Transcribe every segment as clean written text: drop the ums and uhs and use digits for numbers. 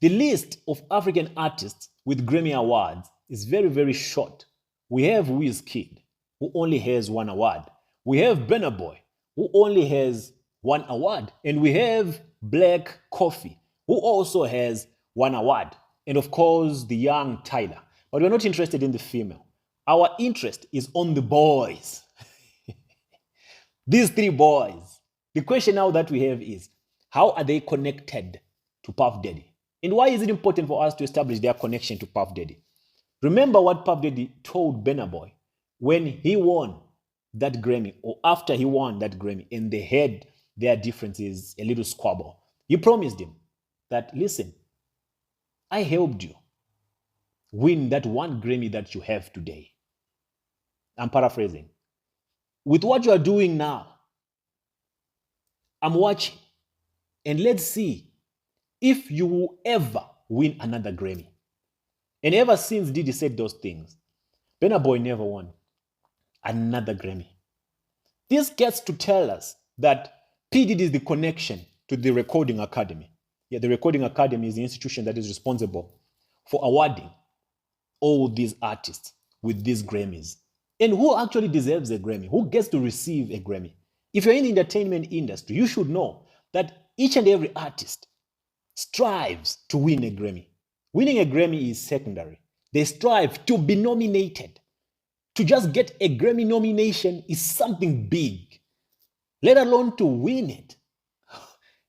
The list of African artists with Grammy Awards is very, very short. We have Wizkid, who only has one award. We have Burna Boy, who only has one award. And we have Black Coffee, who also has one award. And of course, the young Tyler. But we're not interested in the female. Our interest is on the boys. These three boys. The question now that we have is, how are they connected to Puff Daddy? And why is it important for us to establish their connection to Puff Daddy? Remember what Puff Daddy told Burna Boy when he won that Grammy, or after he won that Grammy, and they had their differences, a little squabble. He promised him that, listen, I helped you win that one Grammy that you have today. I'm paraphrasing. With what you are doing now, I'm watching, and let's see if you will ever win another Grammy. And ever since Diddy said those things, Burna Boy never won another Grammy. This gets to tell us that P. Diddy is the connection to the Recording Academy. Yeah, the Recording Academy is the institution that is responsible for awarding all these artists with these Grammys. And who actually deserves a Grammy? Who gets to receive a Grammy? If you're in the entertainment industry, you should know that each and every artist strives to win a Grammy. Winning a Grammy is secondary. They strive to be nominated. To just get a Grammy nomination is something big, let alone to win it.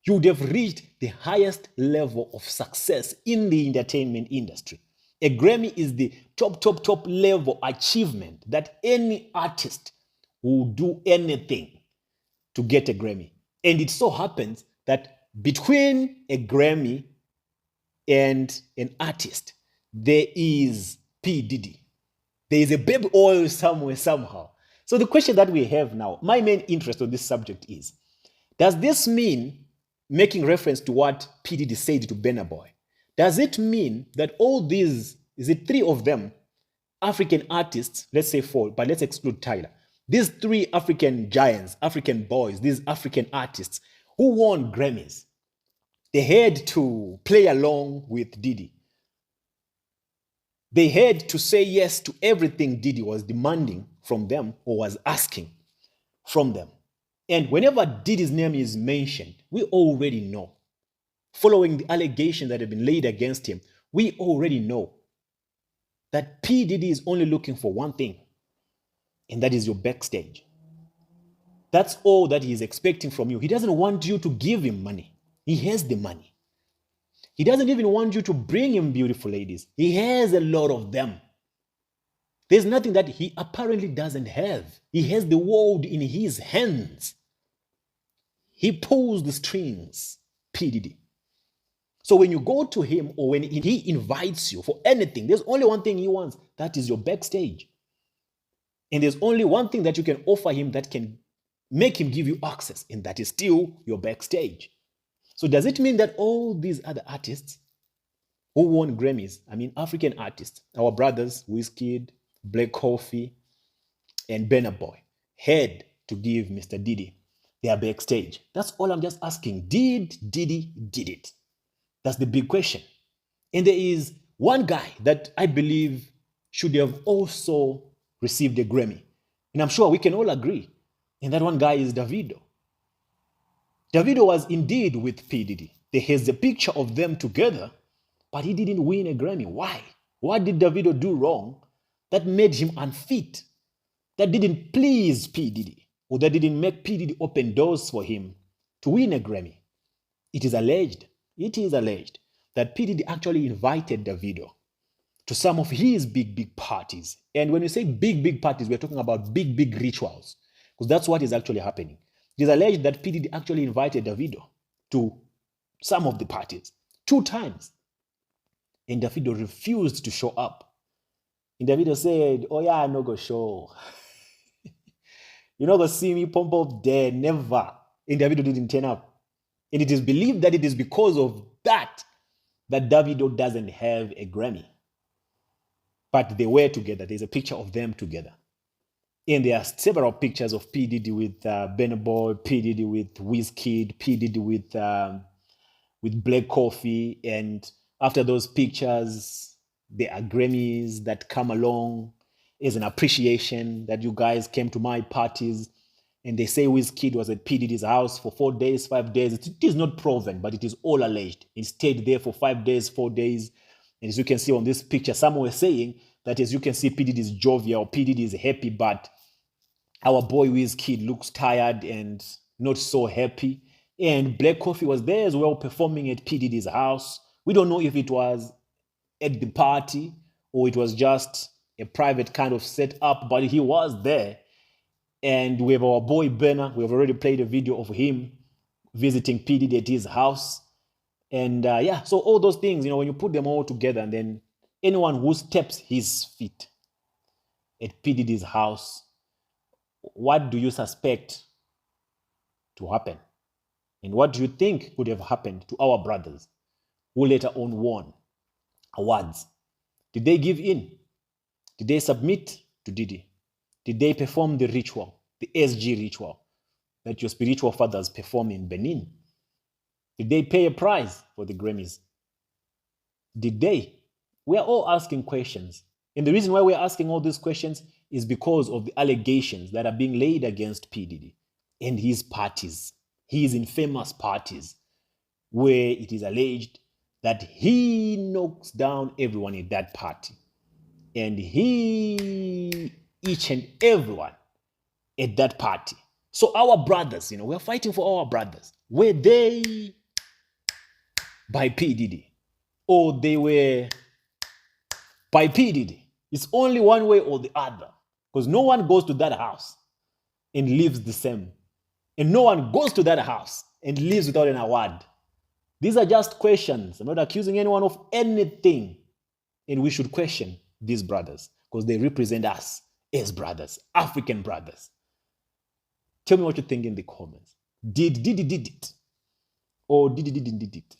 You would have reached the highest level of success in the entertainment industry. A Grammy is the top level achievement that any artist will do anything to get a Grammy. And it so happens that between a Grammy and an artist, there is P. Diddy. There is a baby oil somewhere, somehow. So the question that we have now, my main interest on this subject is, does this mean, making reference to what P. Diddy said to Burna Boy, does it mean that all these, is it three of them, African artists, let's say four, but let's exclude Tyler, these three African giants, African boys, these African artists who won Grammys, they had to play along with Diddy. They had to say yes to everything Diddy was demanding from them or was asking from them. And whenever Diddy's name is mentioned, we already know, following the allegations that have been laid against him, we already know that P. Diddy is only looking for one thing, and that is your backstage. That's all that he is expecting from you. He doesn't want you to give him money. He has the money. He doesn't even want you to bring him beautiful ladies. He has a lot of them. There's nothing that he apparently doesn't have. He has the world in his hands. He pulls the strings, P. Diddy. So when you go to him or when he invites you for anything, there's only one thing he wants. That is your backstage. And there's only one thing that you can offer him that can make him give you access, and that is still your backstage. So does it mean that all these other artists who won Grammys, I mean African artists, our brothers, Wizkid, Black Coffee, and Burna Boy, had to give Mr. Diddy their backstage? That's all I'm just asking. Did Diddy did it? That's the big question. And there is one guy that I believe should have also received a Grammy. And I'm sure we can all agree. And that one guy is Davido. Davido was indeed with P. Diddy. There is a picture of them together, but he didn't win a Grammy. Why? What did Davido do wrong that made him unfit? That didn't please P. Diddy, or that didn't make P. Diddy open doors for him to win a Grammy? It is alleged that P. Diddy actually invited Davido to some of his big parties. And when we say big parties, we're talking about big rituals, because that's what is actually happening. It is alleged that P. Diddy actually invited Davido to some of the parties 2 times. And Davido refused to show up. And Davido said, oh yeah, I'm not going to show. You're not going to see me pump up there, never. And Davido didn't turn up. And it is believed that it is because of that Davido doesn't have a Grammy. But they were together. There's a picture of them together. And there are several pictures of P. Diddy with Burna Boy, P. Diddy with Wizkid, P. Diddy with Black Coffee, and After those pictures, there are Grammys that come along as an appreciation that you guys came to my parties. And they say Wizkid was at P. Diddy's house for 4 days, 5 days. It is not proven, but it is all alleged. He stayed there for 5 days, 4 days. And as you can see on this picture, some were saying that as you can see, P. Diddy is jovial, P. Diddy is happy, but our boy Wizkid looks tired and not so happy. And Black Coffee was there as well, performing at P. Diddy's house. We don't know if it was at the party or it was just a private kind of setup, but he was there. And we have our boy Burna. We have already played a video of him visiting P. Diddy at his house. And yeah, so all those things, when you put them all together, and then anyone who steps his feet at P. Diddy's house, what do you suspect to happen? And what do you think would have happened to our brothers who later on won awards? Did they give in? Did they submit to Diddy? Did they perform the ritual, the SG ritual that your spiritual fathers perform in Benin? Did they pay a price for the Grammys? Did they? We are all asking questions. And the reason why we're asking all these questions is because of the allegations that are being laid against P. Diddy and his parties, his infamous parties, where it is alleged that he knocks down everyone in that party. And each and everyone at that party. So our brothers, we're fighting for our brothers. Were they by P. Diddy? Or they were by P. Diddy? It's only one way or the other. Because no one goes to that house and lives the same. And no one goes to that house and lives without an award. These are just questions. I'm not accusing anyone of anything. And we should question these brothers because they represent us as brothers, African brothers. Tell me what you think in the comments. Did Diddy did it? Or Diddy didn't did it?